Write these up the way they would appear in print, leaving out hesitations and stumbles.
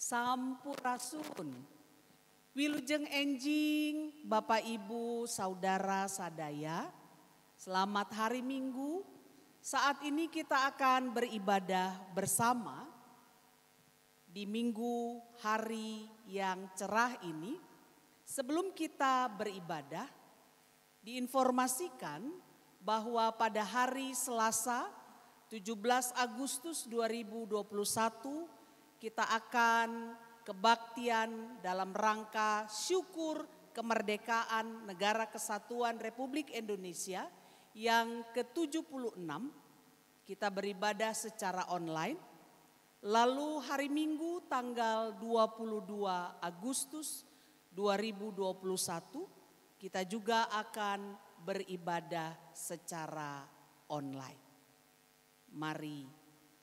Sampurasun. Wilujeng enjing, Bapak Ibu, Saudara Sadaya. Selamat hari Minggu. Saat ini kita akan beribadah bersama di Minggu hari yang cerah ini. Sebelum kita beribadah, diinformasikan bahwa pada hari Selasa 17 Agustus 2021 kita akan kebaktian dalam rangka syukur kemerdekaan Negara Kesatuan Republik Indonesia yang ke-76. Kita beribadah secara online. Lalu hari Minggu tanggal 22 Agustus 2021 kita juga akan beribadah secara online. Mari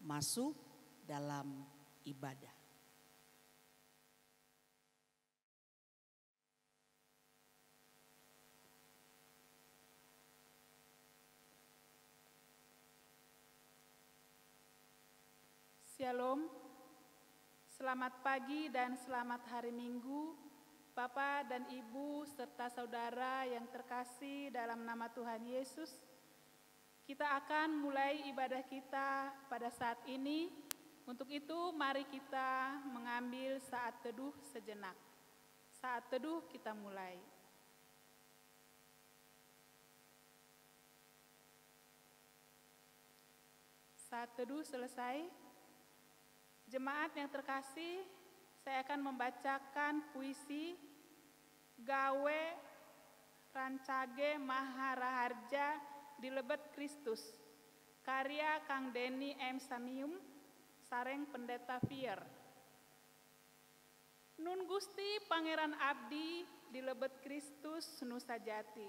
masuk dalam ibadah. Shalom, selamat pagi dan selamat hari Minggu, Bapak dan Ibu serta saudara yang terkasih dalam nama Tuhan Yesus. Kita akan mulai ibadah kita pada saat ini. Untuk itu mari kita mengambil saat teduh sejenak. Saat teduh kita mulai. Saat teduh selesai. Jemaat yang terkasih, saya akan membacakan puisi Gawe Rancage Maharaharja di Lebet Kristus, karya Kang Denny M. Samium, sareng Pendeta Fier. Nun Gusti Pangeran Abdi di Lebet Kristus Nusa Jati.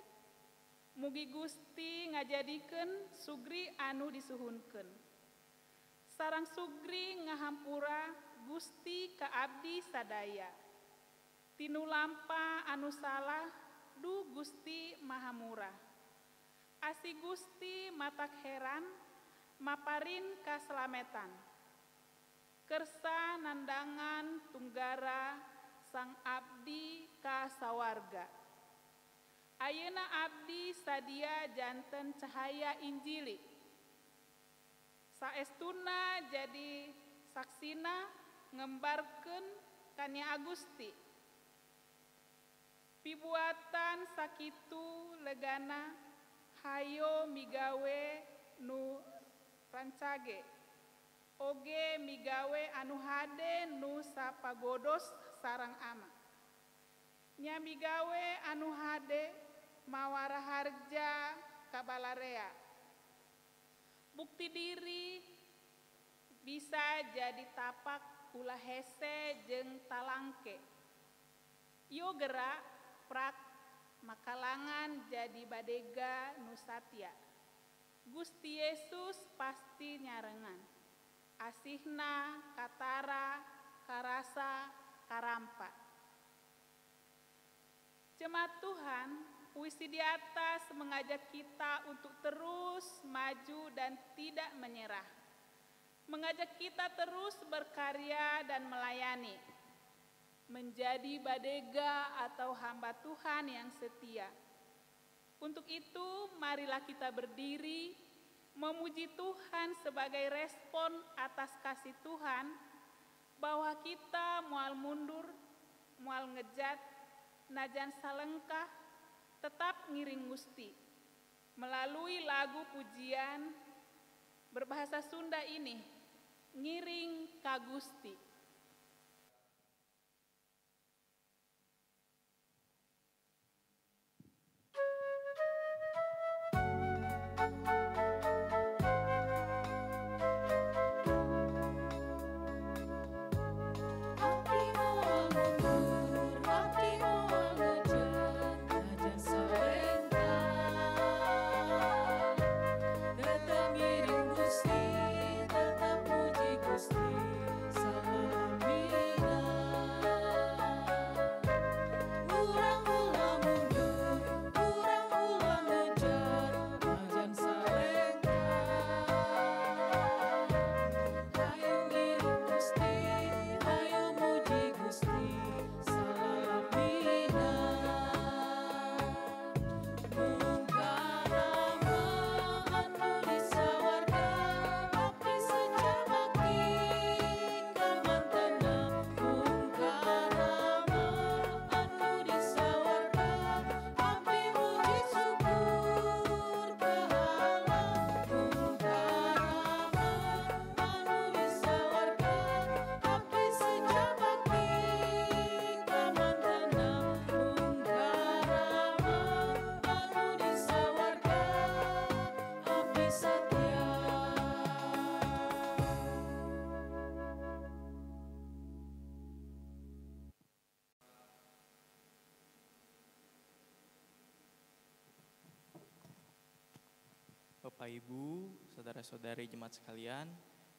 Mugi Gusti ngajadikeun sugri anu disuhunkeun. Sarang sugri ngahampura Gusti ka abdi sadaya. Tinu lampa anu salah du Gusti Mahamurah. Asi Gusti matak heran maparin kaselametan. Kersa nandangan tunggara sang abdi ka sawarga. Ayeuna abdi sadia janten cahaya Injili. Saestuna jadi saksina ngembarkeun kanya Agusti. Pibuatan sakitu legana hayo migawe nu rancage. Oge migawe anu hade nu sapagodos sarang ama. Nya migawe anu hade mawara harja kabalarea. Bukti diri bisa jadi tapak ulah hese jeung talangke. Yo gerak prak makalangan jadi badega nu satya. Gusti Yesus pasti nyarengan. Asihna katara karasa karampa. Jemaat Tuhan, puisi di atas mengajak kita untuk terus maju dan tidak menyerah. Mengajak kita terus berkarya dan melayani. Menjadi badega atau hamba Tuhan yang setia. Untuk itu marilah kita berdiri memuji Tuhan sebagai respon atas kasih Tuhan bahwa kita moal mundur, moal ngejat, najan salengkah, tetap ngiring Gusti. Melalui lagu pujian berbahasa Sunda ini, ngiring ka Gusti. Tetap puji Gusti, Bapak Ibu, saudara-saudari jemaat sekalian,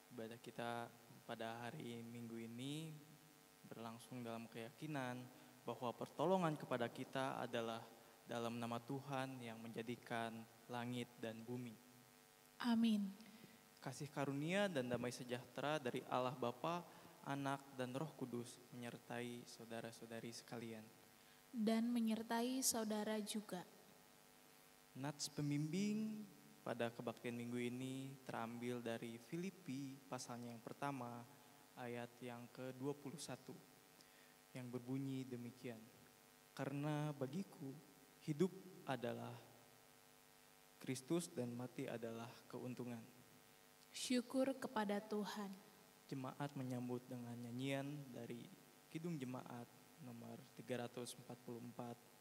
ibadah kita pada hari Minggu ini berlangsung dalam keyakinan bahwa pertolongan kepada kita adalah dalam nama Tuhan yang menjadikan langit dan bumi. Amin. Kasih karunia dan damai sejahtera dari Allah Bapa, Anak, dan Roh Kudus menyertai saudara-saudari sekalian. Dan menyertai saudara juga. Nats pembimbing pada kebaktian minggu ini terambil dari Filipi pasalnya yang pertama ayat yang ke-21 yang berbunyi demikian. Karena bagiku hidup adalah Kristus dan mati adalah keuntungan. Syukur kepada Tuhan. Jemaat menyambut dengan nyanyian dari Kidung Jemaat nomor 344.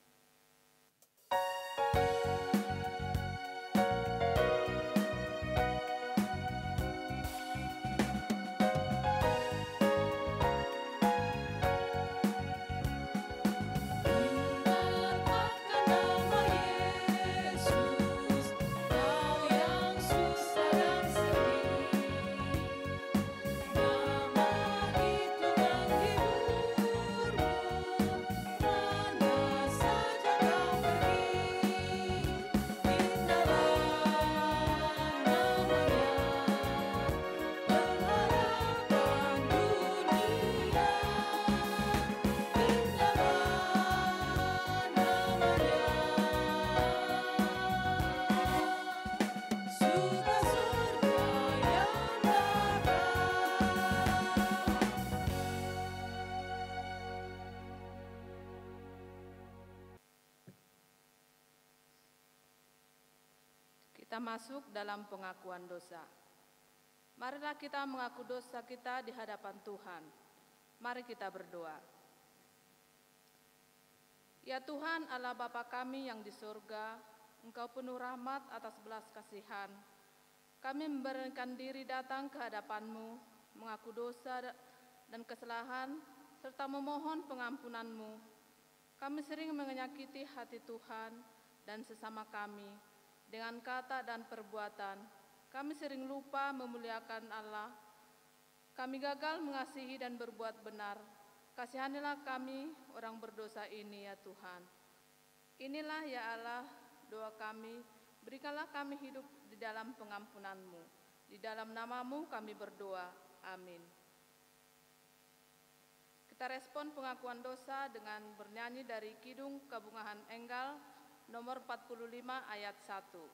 Kita masuk dalam pengakuan dosa. Marilah kita mengaku dosa kita di hadapan Tuhan. Mari kita berdoa. Ya Tuhan Allah Bapa kami yang di surga, Engkau penuh rahmat atas belas kasihan. Kami memberanikan diri datang ke hadapan-Mu, mengaku dosa dan kesalahan, serta memohon pengampunan-Mu. Kami sering menyakiti hati Tuhan dan sesama kami. Dengan kata dan perbuatan, kami sering lupa memuliakan Allah. Kami gagal mengasihi dan berbuat benar. Kasihanilah kami orang berdosa ini ya Tuhan. Inilah ya Allah doa kami, berikanlah kami hidup di dalam pengampunan-Mu. Di dalam nama-Mu kami berdoa, amin. Kita respon pengakuan dosa dengan bernyanyi dari Kidung Kabungahan Enggal, nomor 45 ayat 1.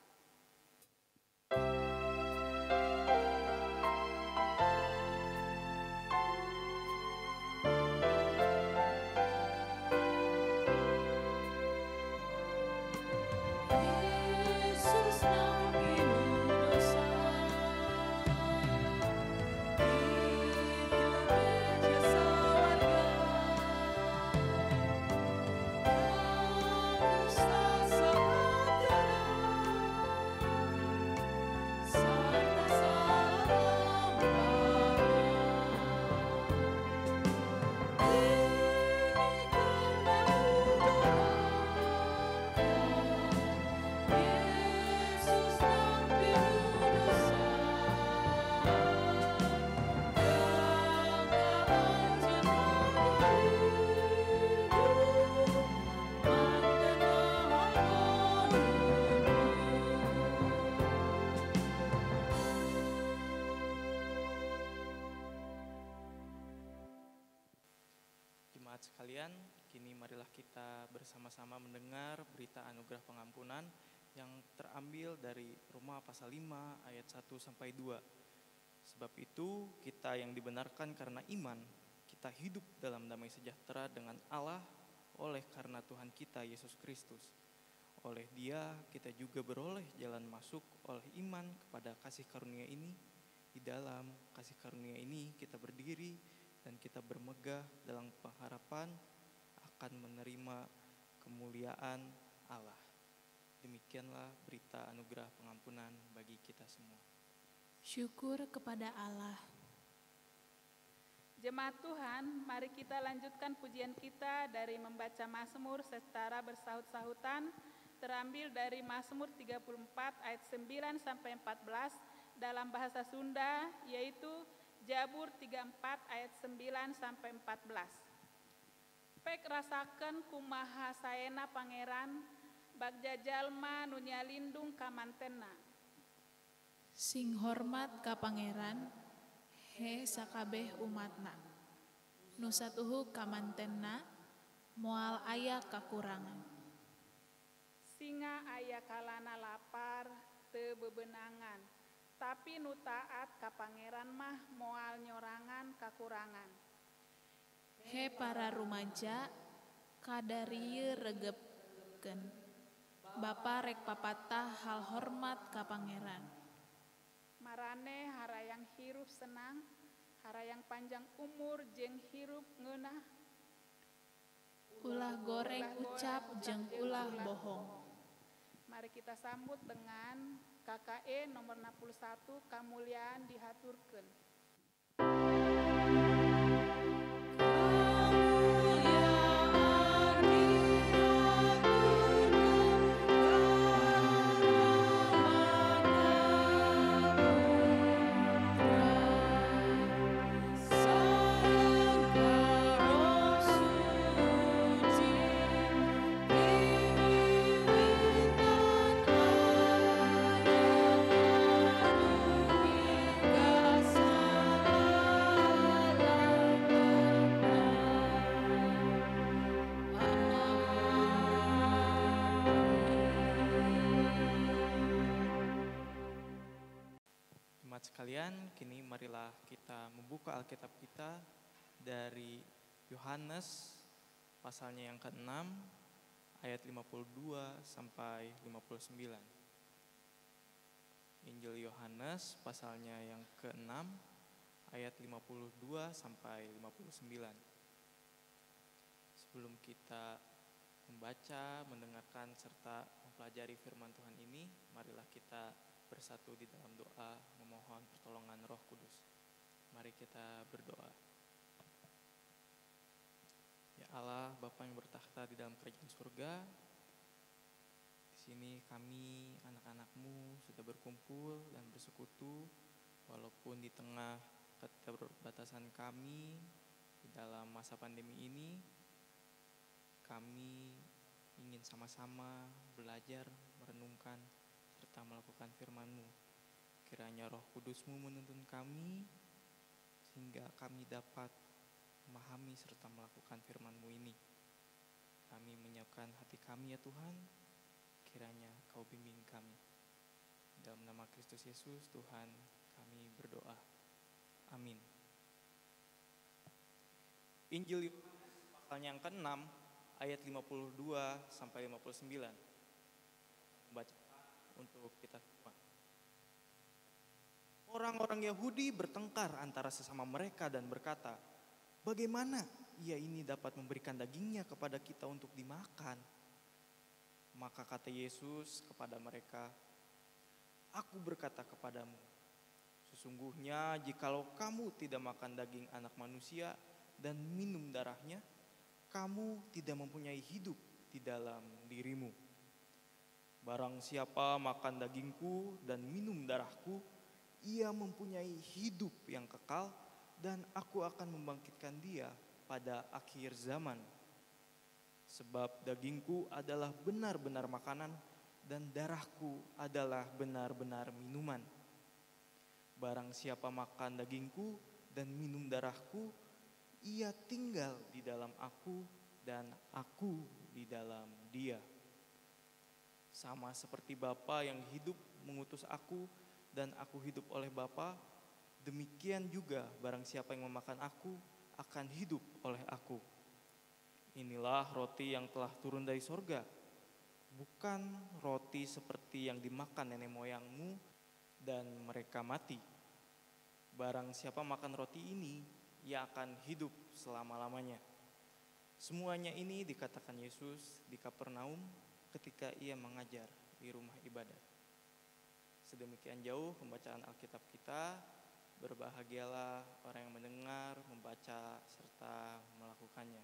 Jemaat sekalian, kini marilah kita bersama-sama mendengar berita anugerah pengampunan yang terambil dari Roma pasal 5 ayat 1 sampai 2. Sebab itu, kita yang dibenarkan karena iman, kita hidup dalam damai sejahtera dengan Allah oleh karena Tuhan kita Yesus Kristus. Oleh Dia kita juga beroleh jalan masuk oleh iman kepada kasih karunia ini. Di dalam kasih karunia ini kita berdiri dan kita bermegah dalam pengharapan akan menerima kemuliaan Allah. Demikianlah berita anugerah pengampunan bagi kita semua. Syukur kepada Allah. Jemaat Tuhan, mari kita lanjutkan pujian kita dari membaca Mazmur secara bersahut-sahutan terambil dari Mazmur 34 ayat 9 sampai 14 dalam bahasa Sunda, yaitu Jabur 34 ayat 9 sampai 14. Pek rasakan kumaha saena pangeran, bagja jalma nunya lindung kamantena. Sing hormat ka pangeran, he sakabeh umatna. Nu satuhu kamantenna, moal aya kakurangan. Singa aya kalana lapar, teu bebenangan, tapi nu taat ka pangeran mah moal nyorangan kakurangan. He para rumaja, kadarieu regepkeun. Bapa rek papatah hal hormat ka pangeran. Marane harayang hirup senang, harayang panjang umur jeung hirup ngeunah, Ulah goreng ucap jeung ulah bohong. Mari kita sambut dengan KKE nomor 61, Kamuliaan Dihaturkeun. Jemaat sekalian, kini marilah kita membuka Alkitab kita dari Yohanes pasalnya yang ke-6 ayat 52 sampai 59. Injil Yohanes pasalnya yang ke-6 ayat 52 sampai 59. Sebelum kita membaca, mendengarkan serta mempelajari firman Tuhan ini, marilah kita bersatu di dalam doa memohon pertolongan Roh Kudus. Mari kita berdoa. Ya Allah, Bapa yang bertakhta di dalam kerajaan surga, di sini kami anak-anak-Mu sudah berkumpul dan bersekutu, walaupun di tengah keterbatasan kami di dalam masa pandemi ini, kami ingin sama-sama belajar, merenungkan, serta melakukan firman-Mu. Kiranya Roh Kudus-Mu menuntun kami, sehingga kami dapat memahami serta melakukan firman-Mu ini. Kami menyiapkan hati kami ya Tuhan, kiranya Kau bimbing kami. Dalam nama Kristus Yesus Tuhan kami berdoa. Amin. Injil Yohanes pasalnya yang ke-6 ayat 52 sampai 59. Baca untuk kita semua. Orang-orang Yahudi bertengkar antara sesama mereka dan berkata, bagaimana ia ini dapat memberikan dagingnya kepada kita untuk dimakan? Maka kata Yesus kepada mereka, aku berkata kepadamu, sesungguhnya jikalau kamu tidak makan daging anak manusia dan minum darahnya, kamu tidak mempunyai hidup di dalam dirimu. Barang siapa makan dagingku dan minum darahku, ia mempunyai hidup yang kekal, dan aku akan membangkitkan dia pada akhir zaman. Sebab dagingku adalah benar-benar makanan, dan darahku adalah benar-benar minuman. Barang siapa makan dagingku dan minum darahku, ia tinggal di dalam aku, dan aku di dalam dia. Sama seperti Bapa yang hidup mengutus aku dan aku hidup oleh Bapa, demikian juga barang siapa yang memakan aku akan hidup oleh aku. Inilah roti yang telah turun dari sorga, bukan roti seperti yang dimakan nenek moyangmu dan mereka mati. Barang siapa makan roti ini, ia akan hidup selama-lamanya. Semuanya ini dikatakan Yesus di Kapernaum ketika ia mengajar di rumah ibadat. Sedemikian jauh pembacaan Alkitab kita. Berbahagialah orang yang mendengar, membaca, serta melakukannya.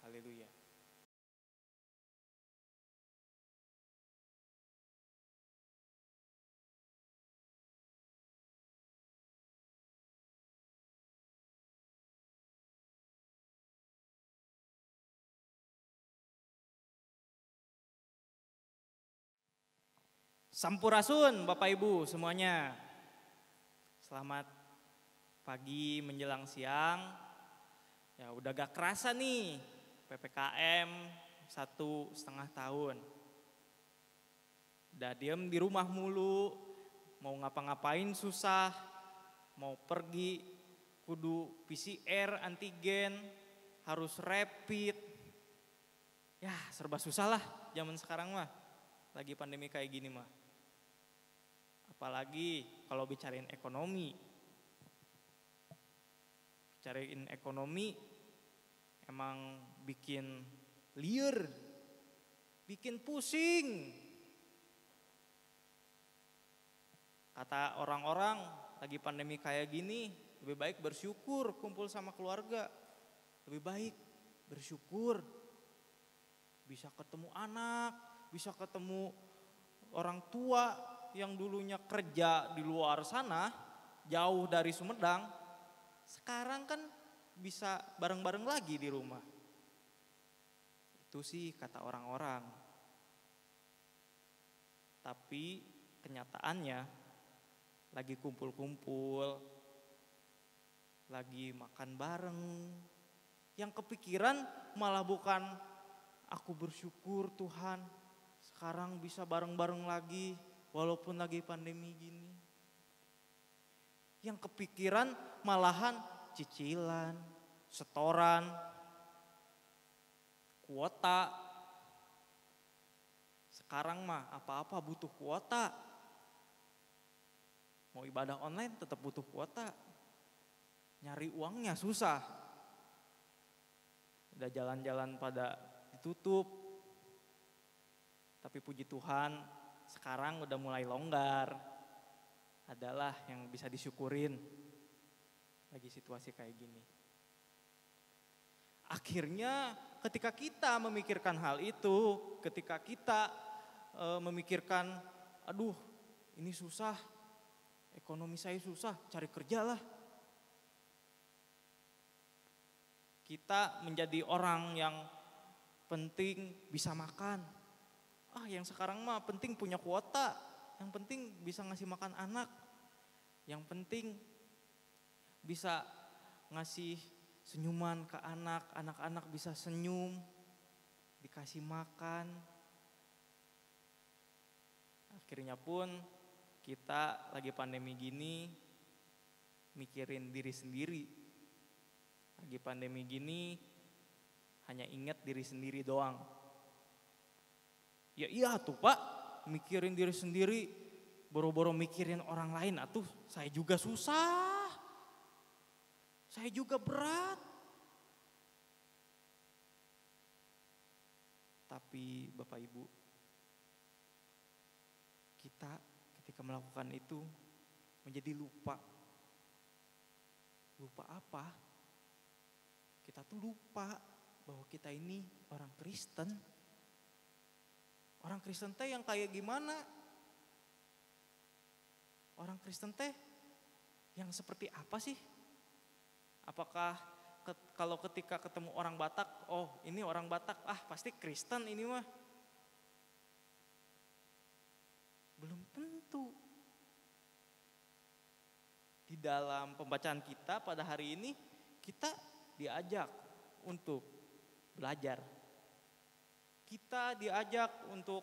Haleluya. Sampurasun Bapak Ibu semuanya. Selamat pagi menjelang siang. Ya udah gak kerasa nih PPKM 1,5 tahun. Udah diem di rumah mulu, mau ngapa-ngapain susah, mau pergi kudu PCR antigen, harus rapid. Ya serba susah lah zaman sekarang mah, lagi pandemi kayak gini mah. Apalagi kalau bicarain ekonomi. Bicarain ekonomi emang bikin liar, bikin pusing. Kata orang-orang lagi pandemi kayak gini, lebih baik bersyukur kumpul sama keluarga. Lebih baik bersyukur bisa ketemu anak, bisa ketemu orang tua yang dulunya kerja di luar sana, jauh dari Sumedang, sekarang kan bisa bareng-bareng lagi di rumah. Itu sih kata orang-orang. Tapi kenyataannya lagi kumpul-kumpul, lagi makan bareng. Yang kepikiran malah bukan aku bersyukur Tuhan sekarang bisa bareng-bareng lagi walaupun lagi pandemi gini. Yang kepikiran malahan cicilan, setoran, kuota. Sekarang mah apa-apa butuh kuota. Mau ibadah online tetap butuh kuota. Nyari uangnya susah. Udah jalan-jalan pada ditutup. Tapi puji Tuhan sekarang udah mulai longgar. Adalah yang bisa disyukurin lagi situasi kayak gini. Akhirnya ketika kita memikirkan hal itu, ketika kita memikirkan, aduh ini susah, ekonomi saya susah, cari kerja lah. Kita menjadi orang yang penting bisa makan. Yang sekarang mah penting punya kuota, yang penting bisa ngasih makan anak, yang penting bisa ngasih senyuman ke anak, anak-anak bisa senyum, dikasih makan. Akhirnya pun kita lagi pandemi gini mikirin diri sendiri. Lagi pandemi gini hanya ingat diri sendiri doang. Ya iya tuh Pak, mikirin diri sendiri, boro-boro mikirin orang lain atuh, saya juga susah. Saya juga berat. Tapi Bapak Ibu, kita ketika melakukan itu menjadi lupa. Lupa apa? Kita tuh lupa bahwa kita ini orang Kristen. Orang Kristen teh yang kayak gimana? Orang Kristen teh yang seperti apa sih? Apakah kalau ketika ketemu orang Batak, oh ini orang Batak, pasti Kristen ini mah? Belum tentu. Di dalam pembacaan kita pada hari ini, kita diajak untuk belajar. Kita diajak untuk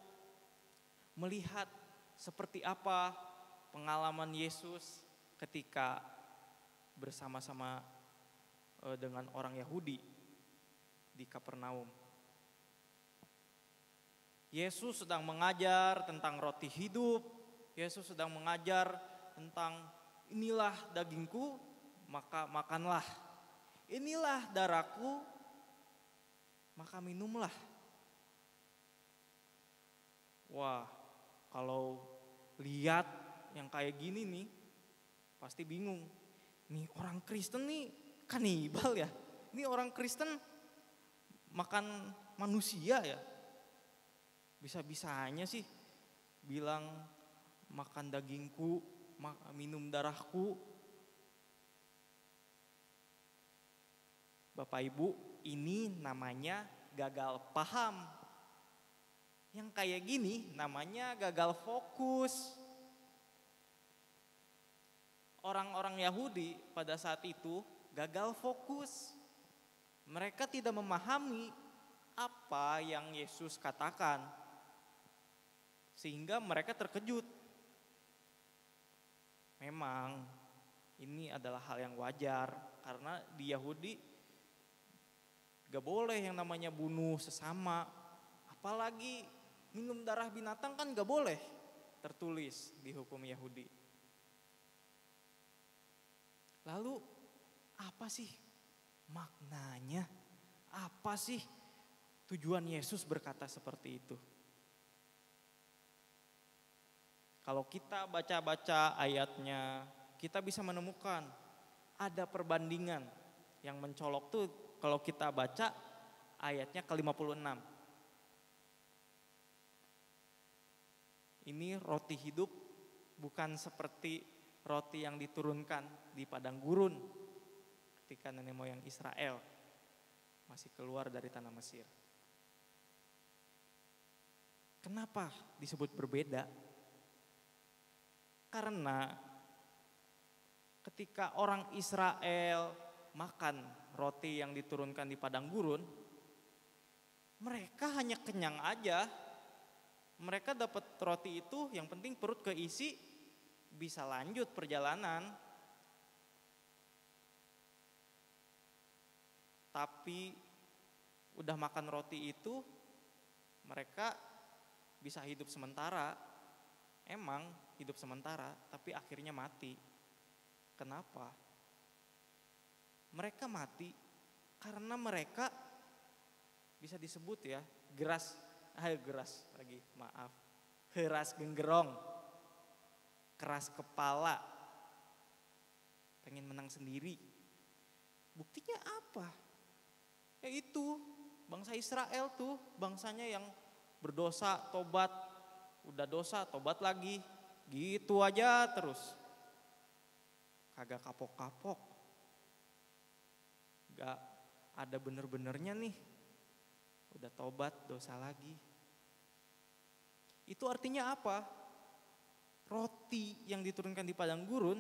melihat seperti apa pengalaman Yesus ketika bersama-sama dengan orang Yahudi di Kapernaum. Yesus sedang mengajar tentang roti hidup. Yesus sedang mengajar tentang inilah dagingku, maka makanlah. Inilah darahku, maka minumlah. Wah, kalau lihat yang kayak gini nih, pasti bingung. Nih orang Kristen nih kanibal ya. Ini orang Kristen makan manusia ya. Bisa-bisanya sih bilang makan dagingku, minum darahku. Bapak Ibu, ini namanya gagal paham. Yang kayak gini namanya gagal fokus. Orang-orang Yahudi pada saat itu gagal fokus. Mereka tidak memahami apa yang Yesus katakan. Sehingga mereka terkejut. Memang ini adalah hal yang wajar karena di Yahudi gak boleh yang namanya bunuh sesama. Apalagi minum darah binatang kan gak boleh, tertulis di hukum Yahudi. Lalu apa sih maknanya? Apa sih tujuan Yesus berkata seperti itu? Kalau kita baca-baca ayatnya, kita bisa menemukan ada perbandingan yang mencolok tuh kalau kita baca ayatnya ke-56. Ini roti hidup bukan seperti roti yang diturunkan di padang gurun ketika nenek moyang Israel masih keluar dari tanah Mesir. Kenapa disebut berbeda? Karena ketika orang Israel makan roti yang diturunkan di padang gurun, mereka hanya kenyang aja. Mereka dapat roti itu, yang penting perut keisi, bisa lanjut perjalanan. Tapi udah makan roti itu, mereka bisa hidup sementara. Emang hidup sementara, tapi akhirnya mati. Kenapa? Mereka mati karena mereka bisa disebut ya keras genggerong, keras kepala, pengen menang sendiri. Buktinya apa? Ya itu, bangsa Israel tuh bangsanya yang berdosa, tobat, udah dosa, tobat lagi, gitu aja terus. Kagak kapok-kapok, gak ada bener-benernya nih, udah tobat, dosa lagi. Itu artinya apa? Roti yang diturunkan di padang gurun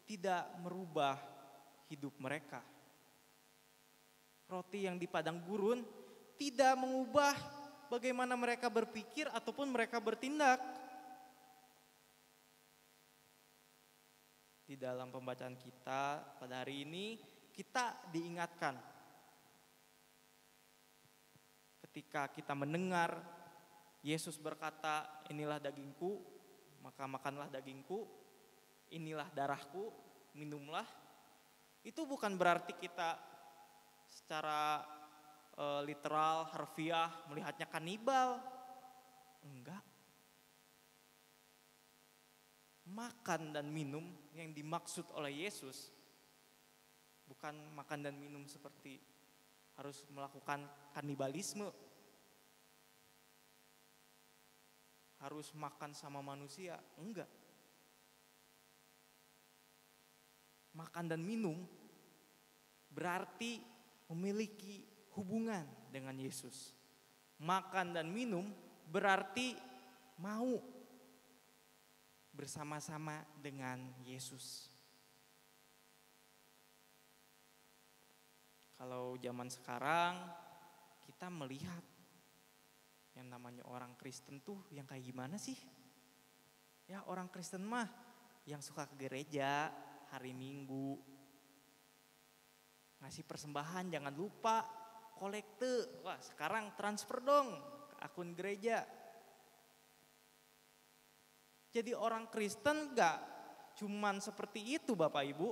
tidak merubah hidup mereka. Roti yang di padang gurun tidak mengubah bagaimana mereka berpikir ataupun mereka bertindak. Di dalam pembacaan kita pada hari ini kita diingatkan ketika kita mendengar Yesus berkata, inilah dagingku, maka makanlah dagingku, inilah darahku, minumlah. Itu bukan berarti kita secara literal, harfiah melihatnya kanibal. Enggak. Makan dan minum yang dimaksud oleh Yesus bukan makan dan minum seperti harus melakukan kanibalisme, harus makan sama manusia, enggak. Makan dan minum berarti memiliki hubungan dengan Yesus. Makan dan minum berarti mau bersama-sama dengan Yesus. Kalau zaman sekarang kita melihat yang namanya orang Kristen tuh yang kayak gimana sih? Ya orang Kristen mah yang suka ke gereja hari Minggu, ngasih persembahan jangan lupa, kolekte, wah sekarang transfer dong ke akun gereja. Jadi orang Kristen gak cuman seperti itu Bapak Ibu.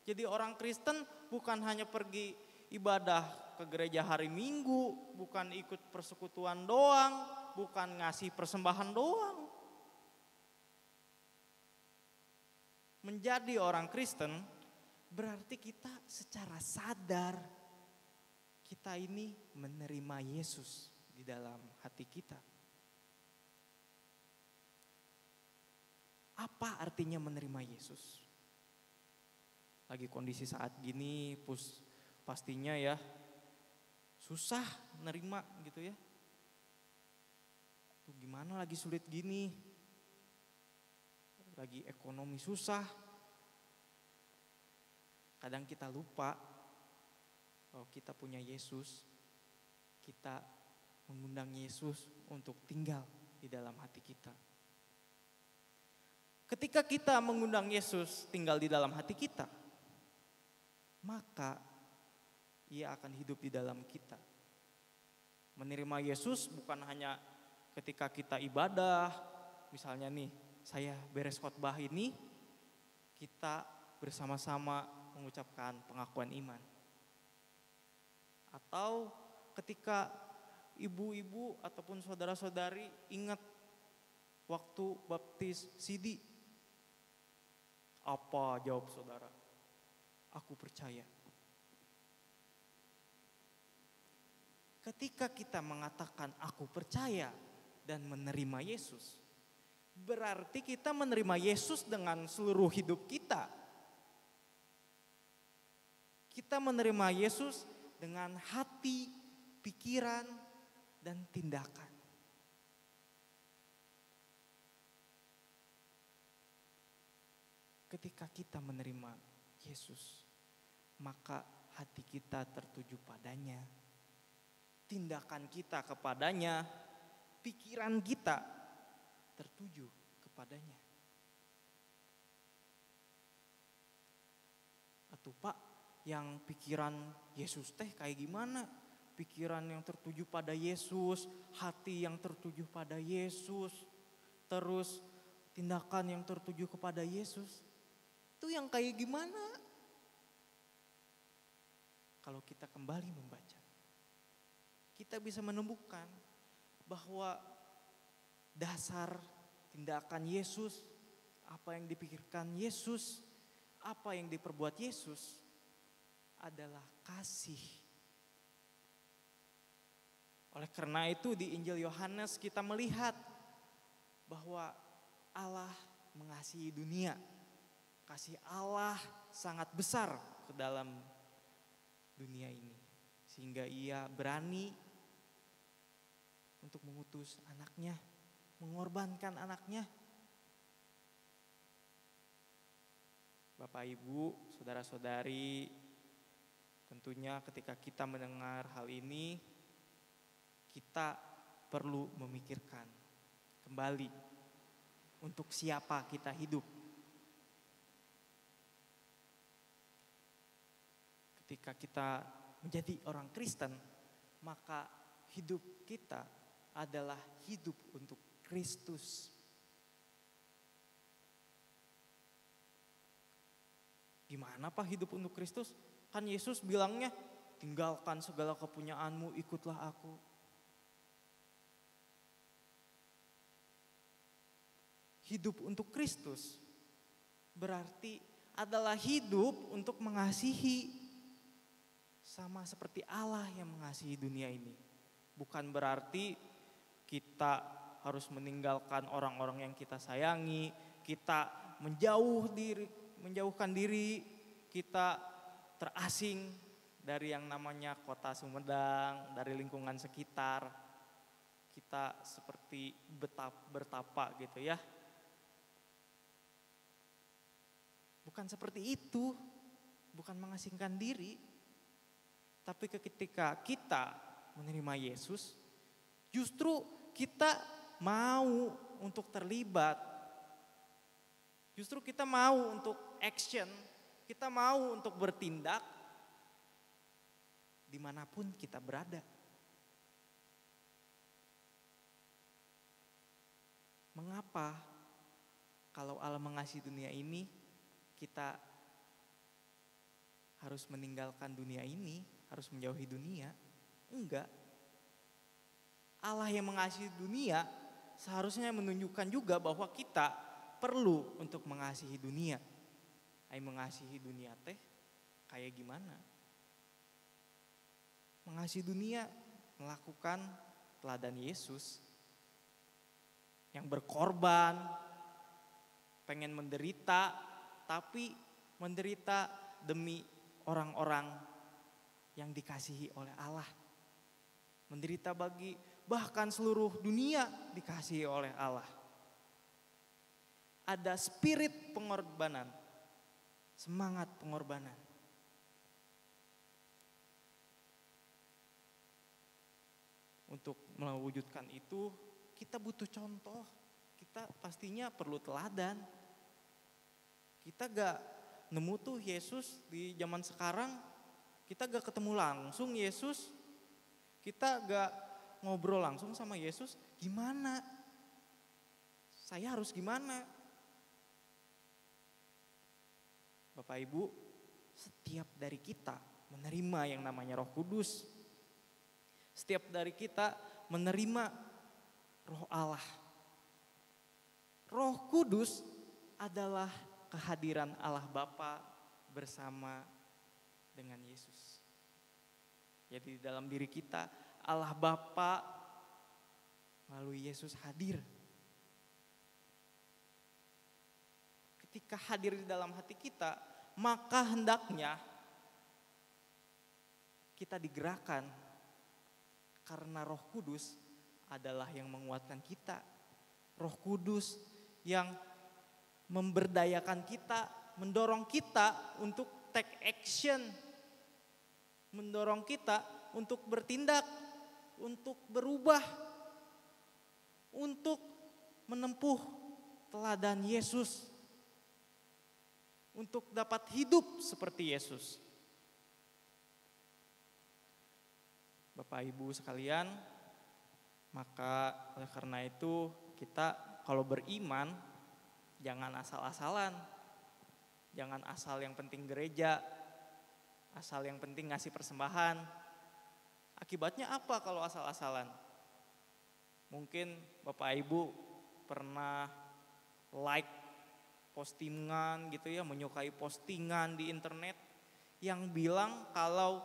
Jadi orang Kristen bukan hanya pergi ibadah ke gereja hari Minggu, bukan ikut persekutuan doang, bukan ngasih persembahan doang. Menjadi orang Kristen berarti kita secara sadar kita ini menerima Yesus di dalam hati kita. Apa artinya menerima Yesus? Lagi kondisi saat gini pastinya ya susah nerima gitu ya. gimana lagi sulit gini, lagi ekonomi susah. Kadang kita lupa bahwa kita punya Yesus, kita mengundang Yesus untuk tinggal di dalam hati kita. Ketika kita mengundang Yesus tinggal di dalam hati kita, maka Ia akan hidup di dalam kita. Menerima Yesus bukan hanya ketika kita ibadah, misalnya nih, saya beres khotbah ini, kita bersama-sama mengucapkan pengakuan iman. Atau ketika ibu-ibu ataupun saudara-saudari ingat waktu baptis Sidi. Apa jawab saudara? Aku percaya. Ketika kita mengatakan aku percaya dan menerima Yesus, berarti kita menerima Yesus dengan seluruh hidup kita. Kita menerima Yesus dengan hati, pikiran, dan tindakan. Ketika kita menerima Yesus, maka hati kita tertuju padanya. Tindakan kita kepadanya, pikiran kita tertuju kepadanya. Atau Pak, yang pikiran Yesus teh kayak gimana? Pikiran yang tertuju pada Yesus, hati yang tertuju pada Yesus, terus tindakan yang tertuju kepada Yesus. Itu yang kayak gimana? Kalau kita kembali membaca, kita bisa menemukan bahwa dasar tindakan Yesus, apa yang dipikirkan Yesus, apa yang diperbuat Yesus adalah kasih. Oleh karena itu di Injil Yohanes kita melihat bahwa Allah mengasihi dunia. Kasih Allah sangat besar ke dalam dunia ini. Sehingga Ia berani untuk mengutus anaknya, mengorbankan anaknya. Bapak, Ibu, saudara-saudari, tentunya ketika kita mendengar hal ini, kita perlu memikirkan kembali untuk siapa kita hidup. Ketika kita menjadi orang Kristen, maka hidup kita adalah hidup untuk Kristus. Gimana Pak hidup untuk Kristus? Kan Yesus bilangnya, tinggalkan segala kepunyaanmu, ikutlah aku. Hidup untuk Kristus berarti adalah hidup untuk mengasihi, sama seperti Allah yang mengasihi dunia ini. Bukan berarti kita harus meninggalkan orang-orang yang kita sayangi, kita menjauhkan diri, kita terasing dari yang namanya kota Sumedang, dari lingkungan sekitar. Kita seperti bertapa gitu ya. Bukan seperti itu, bukan mengasingkan diri. Tapi ketika kita menerima Yesus, justru kita mau untuk terlibat. Justru kita mau untuk action, kita mau untuk bertindak dimanapun kita berada. Mengapa kalau Allah mengasihi dunia ini, kita harus meninggalkan dunia ini, harus menjauhi dunia? Enggak. Allah yang mengasihi dunia seharusnya menunjukkan juga bahwa kita perlu untuk mengasihi dunia. Mengasihi dunia teh kayak gimana? Mengasihi dunia melakukan teladan Yesus yang berkorban, pengen menderita, tapi menderita demi orang-orang yang dikasihi oleh Allah. Menderita bagi bahkan seluruh dunia dikasihi oleh Allah. Ada spirit pengorbanan, semangat pengorbanan. Untuk mewujudkan itu kita butuh contoh, kita pastinya perlu teladan. Kita gak nemu tuh Yesus di zaman sekarang, kita gak ketemu langsung Yesus, kita gak ngobrol langsung sama Yesus, gimana? Saya harus gimana? Bapak Ibu, setiap dari kita menerima yang namanya Roh Kudus. Setiap dari kita menerima Roh Allah. Roh Kudus adalah kehadiran Allah Bapa bersama dengan Yesus. Jadi di dalam diri kita Allah Bapa melalui Yesus hadir. Ketika hadir di dalam hati kita, maka hendaknya kita digerakkan karena Roh Kudus adalah yang menguatkan kita. Roh Kudus yang memberdayakan kita, mendorong kita untuk take action, mendorong kita untuk bertindak, untuk berubah, untuk menempuh teladan Yesus, untuk dapat hidup seperti Yesus. Bapak Ibu sekalian, maka oleh karena itu kita kalau beriman jangan asal-asalan. Jangan asal yang penting gereja, asal yang penting ngasih persembahan. Akibatnya apa kalau asal-asalan? Mungkin Bapak Ibu pernah like postingan gitu ya, menyukai postingan di internet yang bilang kalau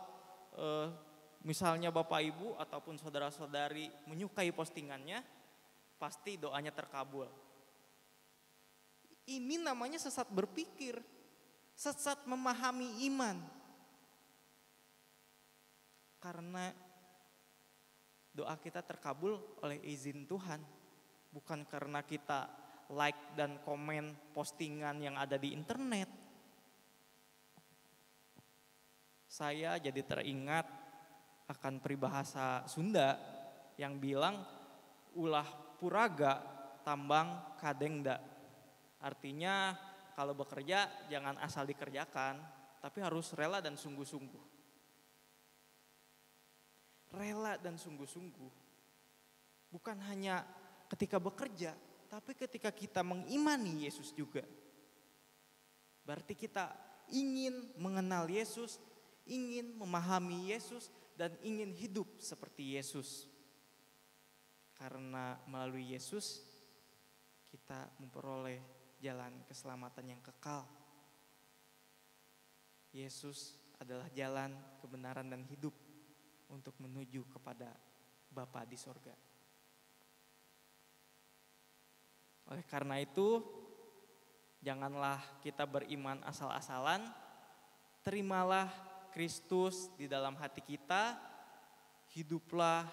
misalnya Bapak Ibu ataupun saudara-saudari menyukai postingannya, pasti doanya terkabul. Ini namanya sesat berpikir, sesat memahami iman. Karena doa kita terkabul oleh izin Tuhan, bukan karena kita like dan komen postingan yang ada di internet. Saya jadi teringat akan peribahasa Sunda yang bilang ulah puraga tambang kadengda. Artinya kalau bekerja jangan asal dikerjakan, tapi harus rela dan sungguh-sungguh. Rela dan sungguh-sungguh. Bukan hanya ketika bekerja, tapi ketika kita mengimani Yesus juga. Berarti kita ingin mengenal Yesus, ingin memahami Yesus, dan ingin hidup seperti Yesus. Karena melalui Yesus kita memperoleh jalan keselamatan yang kekal. Yesus adalah jalan kebenaran dan hidup untuk menuju kepada Bapa di sorga. Oleh karena itu, janganlah kita beriman asal-asalan, terimalah Kristus di dalam hati kita, hiduplah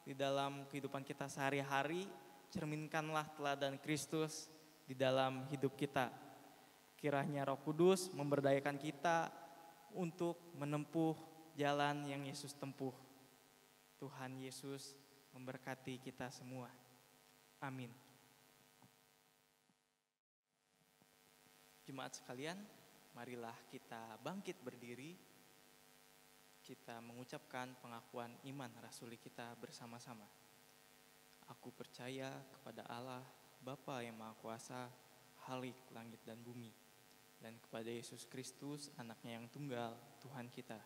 di dalam kehidupan kita sehari-hari, cerminkanlah teladan Kristus di dalam hidup kita. Kiranya Roh Kudus memberdayakan kita untuk menempuh jalan yang Yesus tempuh. Tuhan Yesus memberkati kita semua. Amin. Jemaat sekalian, marilah kita bangkit berdiri. Kita mengucapkan pengakuan iman rasuli kita bersama-sama. Aku percaya kepada Allah, Bapa yang Maha Kuasa, Khalik langit dan bumi, dan kepada Yesus Kristus, anaknya yang tunggal, Tuhan kita,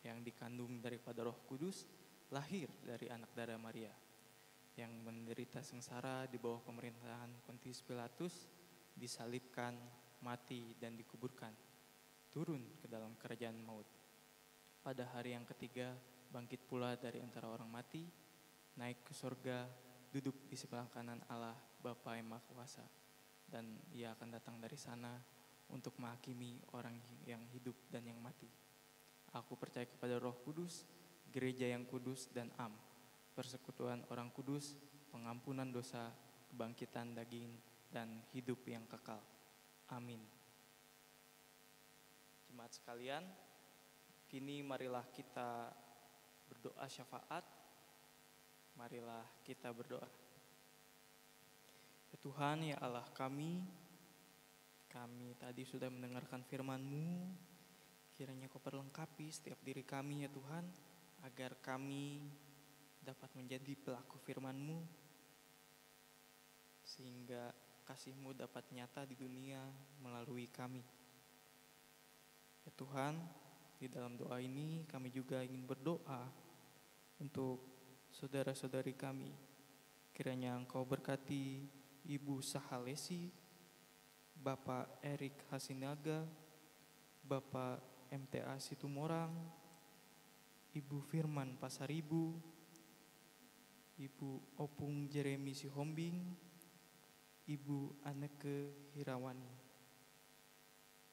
yang dikandung daripada Roh Kudus, lahir dari anak darah Maria, yang menderita sengsara di bawah pemerintahan Pontius Pilatus, disalibkan, mati dan dikuburkan, turun ke dalam kerajaan maut. Pada hari yang ketiga bangkit pula dari antara orang mati, naik ke surga, duduk di sebelah kanan Allah Bapa yang Maha Kuasa, dan Ia akan datang dari sana untuk menghakimi orang yang hidup dan yang mati. Aku percaya kepada Roh Kudus, gereja yang kudus dan am, persekutuan orang kudus, pengampunan dosa, kebangkitan daging, dan hidup yang kekal. Amin. Jemaat sekalian, kini marilah kita berdoa syafaat. Marilah kita berdoa. Ya Tuhan, ya Allah kami tadi sudah mendengarkan firman-Mu. Kiranya Kau perlengkapi setiap diri kami ya Tuhan, agar kami dapat menjadi pelaku firman-Mu, sehingga kasih-Mu dapat nyata di dunia melalui kami. Ya Tuhan, di dalam doa ini kami juga ingin berdoa untuk saudara-saudari kami. Kiranya Engkau berkati Ibu Sahalesi, Bapak Erik Hasinaga, Bapak MTA Situmorang, Ibu Firman Pasaribu, Ibu Opung Jeremy Sihombing, Ibu Anneke Hirawani.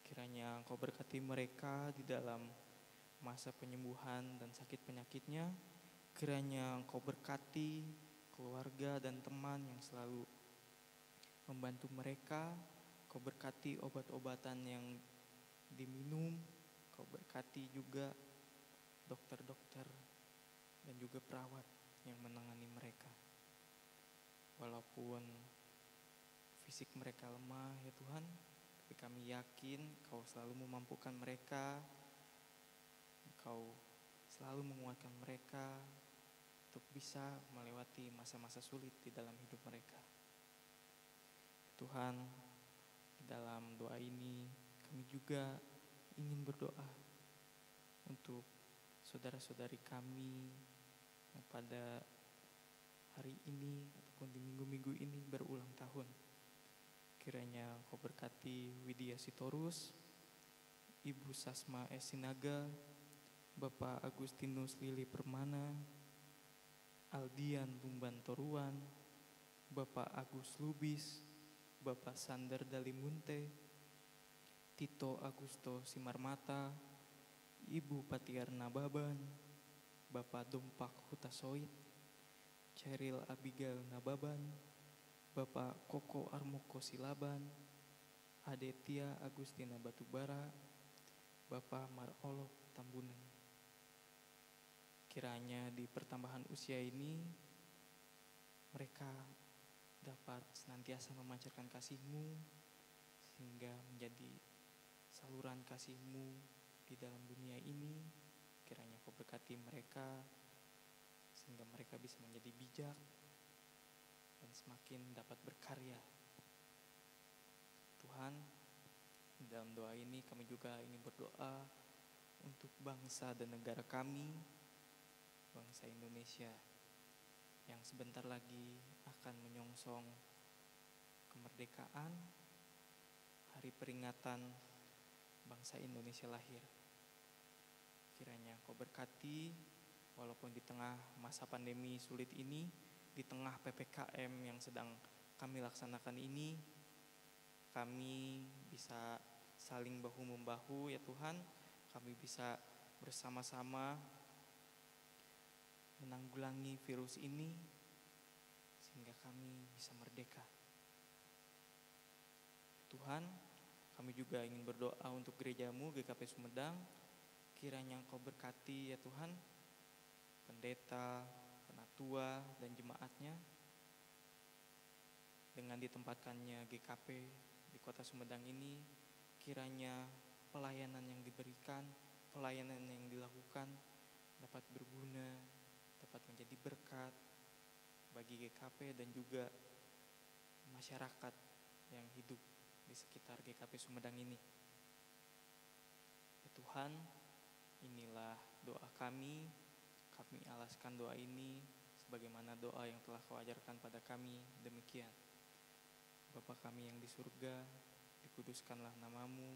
Kiranya Engkau berkati mereka di dalam masa penyembuhan dan sakit penyakitnya. Kiranya Engkau berkati keluarga dan teman yang selalu membantu mereka. Kau berkati obat-obatan yang diminum. Kau berkati juga dokter-dokter dan juga perawat yang menangani mereka. Walaupun fisik mereka lemah ya Tuhan, tapi kami yakin Kau selalu memampukan mereka. Kau selalu menguatkan mereka untuk bisa melewati masa-masa sulit di dalam hidup mereka. Tuhan, di dalam doa ini kami juga ingin berdoa untuk saudara-saudari kami yang pada hari ini ataupun di minggu-minggu ini berulang tahun. Kiranya Kau berkati Widya Sitorus, Ibu Sasma Esinaga, Bapak Agustinus Lili Permana, Aldian Lumban Toruan, Bapak Agus Lubis, Bapak Sander Dalimunte, Tito Agusto Simarmata, Ibu Patiar Nababan, Bapak Dompak Hutasoit, Cheryl Abigail Nababan, Bapak Koko Armoko Silaban, Adetia Agustina Batubara, Bapak Marolo Tambunan. Kiranya di pertambahan usia ini mereka dapat senantiasa memancarkan kasih-Mu, sehingga menjadi saluran kasih-Mu di dalam dunia ini. Kiranya Kau berkati mereka sehingga mereka bisa menjadi bijak dan semakin dapat berkarya. Tuhan, dalam doa ini kami juga ingin berdoa untuk bangsa dan negara kami, bangsa Indonesia yang sebentar lagi akan menyongsong kemerdekaan, hari peringatan bangsa Indonesia lahir. Kiranya Kau berkati, walaupun di tengah masa pandemi sulit ini, di tengah PPKM yang sedang kami laksanakan ini, kami bisa saling bahu-membahu ya Tuhan. Kami bisa bersama-sama menanggulangi virus ini sehingga kami bisa merdeka. Tuhan, kami juga ingin berdoa untuk gereja-Mu GKP Sumedang. Kiranya Engkau berkati ya Tuhan, pendeta, penatua dan jemaatnya. Dengan ditempatkannya GKP di Kota Sumedang ini, kiranya pelayanan yang diberikan, pelayanan yang dilakukan dapat berguna, dapat menjadi berkat bagi GKP dan juga masyarakat yang hidup di sekitar GKP Sumedang ini. Ya Tuhan, inilah doa kami. Kami alaskan doa ini sebagaimana doa yang telah Kau ajarkan pada kami. Demikian. Bapa kami yang di surga, dikuduskanlah nama-Mu,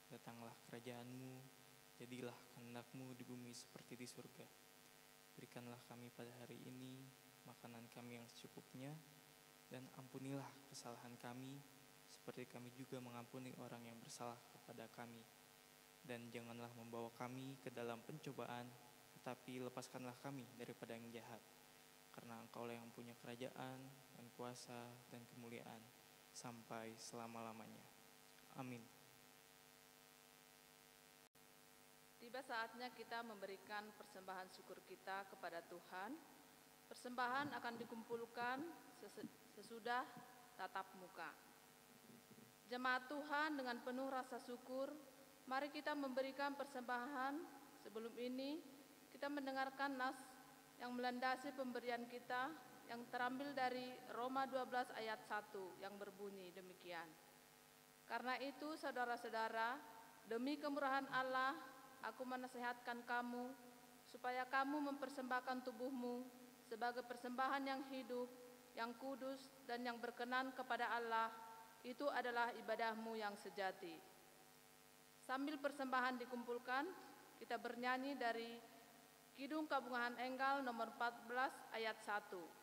datanglah kerajaan-Mu, jadilah kehendak-Mu di bumi seperti di surga. Berikanlah kami pada hari ini makanan kami yang secukupnya, dan ampunilah kesalahan kami, seperti kami juga mengampuni orang yang bersalah kepada kami. Dan janganlah membawa kami ke dalam pencobaan, tetapi lepaskanlah kami daripada yang jahat. karena Engkaulah yang punya kerajaan dan kuasa dan kemuliaan sampai selama-lamanya. Amin. Tiba saatnya kita memberikan persembahan syukur kita kepada Tuhan. Persembahan akan dikumpulkan sesudah tatap muka. Jemaat Tuhan, dengan penuh rasa syukur, mari kita memberikan persembahan. Sebelum ini, kita mendengarkan nas yang melandasi pemberian kita yang terambil dari Roma 12 ayat 1 yang berbunyi demikian. Karena itu, saudara-saudara, demi kemurahan Allah, aku menasihatkan kamu supaya kamu mempersembahkan tubuhmu sebagai persembahan yang hidup, yang kudus, dan yang berkenan kepada Allah. Itu adalah ibadahmu yang sejati. Sambil persembahan dikumpulkan, kita bernyanyi dari Kidung Kabungahan Enggal nomor 14 ayat 1.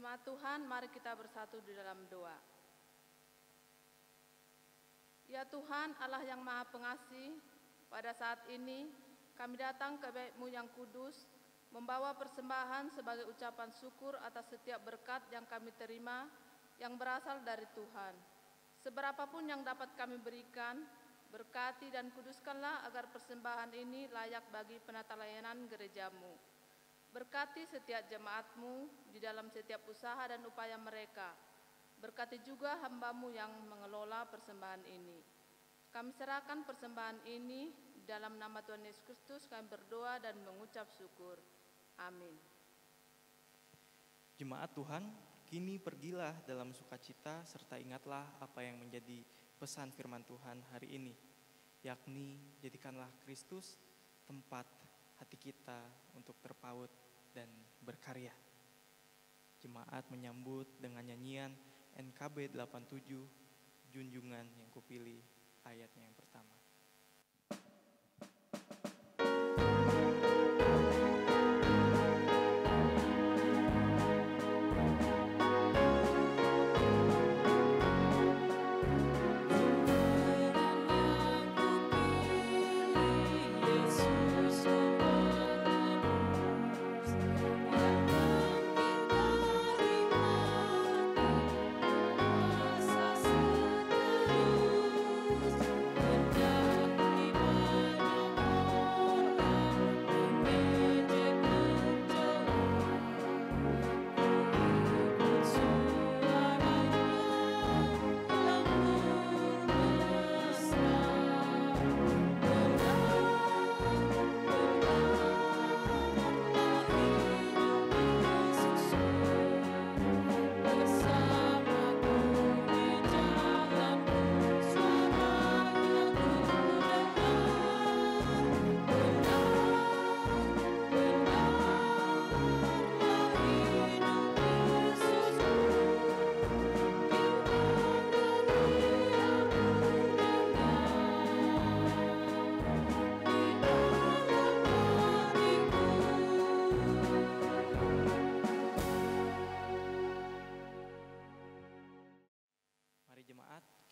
Jemaat Tuhan, mari kita bersatu di dalam doa. Ya Tuhan, Allah yang Maha Pengasih, pada saat ini kami datang ke bait-Mu yang kudus, membawa persembahan sebagai ucapan syukur atas setiap berkat yang kami terima, yang berasal dari Tuhan. Seberapapun yang dapat kami berikan, berkati dan kuduskanlah agar persembahan ini layak bagi penata layanan gereja-Mu. Berkati setiap jemaat-Mu di dalam setiap usaha dan upaya mereka. Berkati juga hamba-Mu yang mengelola persembahan ini. Kami serahkan persembahan ini di dalam nama Tuhan Yesus Kristus, kami berdoa dan mengucap syukur. Amin. Jemaat Tuhan, kini pergilah dalam sukacita serta ingatlah apa yang menjadi pesan firman Tuhan hari ini, yakni jadikanlah Kristus tempat hati kita untuk terpaut dan berkarya. Jemaat menyambut dengan nyanyian NKB 87, Junjungan yang Kupilih, ayatnya yang pertama.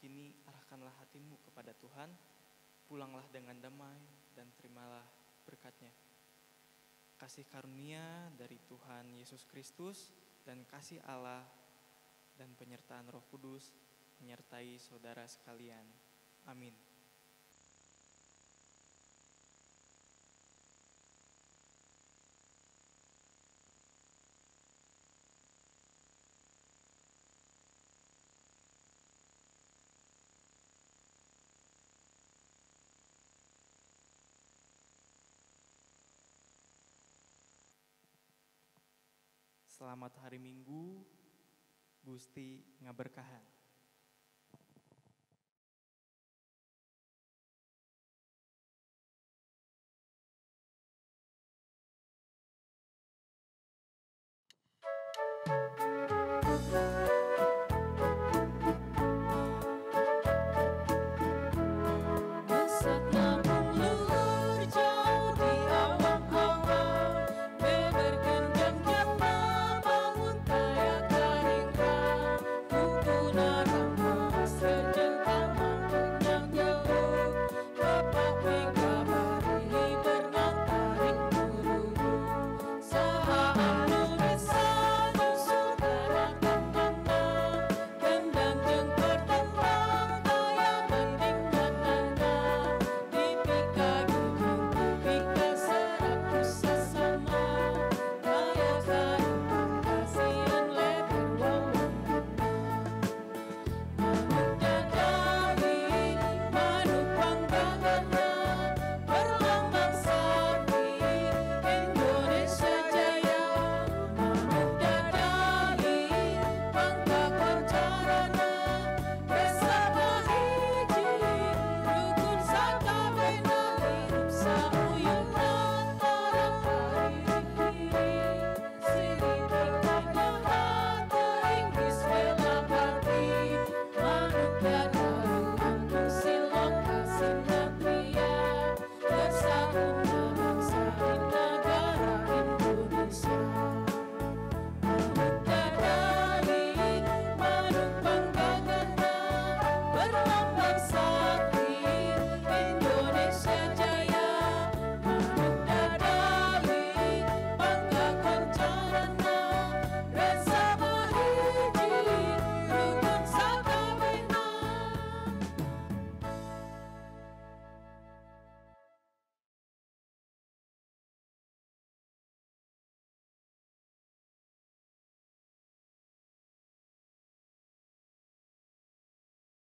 Kini arahkanlah hatimu kepada Tuhan, pulanglah dengan damai dan terimalah berkat-Nya. Kasih karunia dari Tuhan Yesus Kristus dan kasih Allah dan penyertaan Roh Kudus menyertai saudara sekalian. Amin. selamat hari Minggu, Gusti ngaberkahan.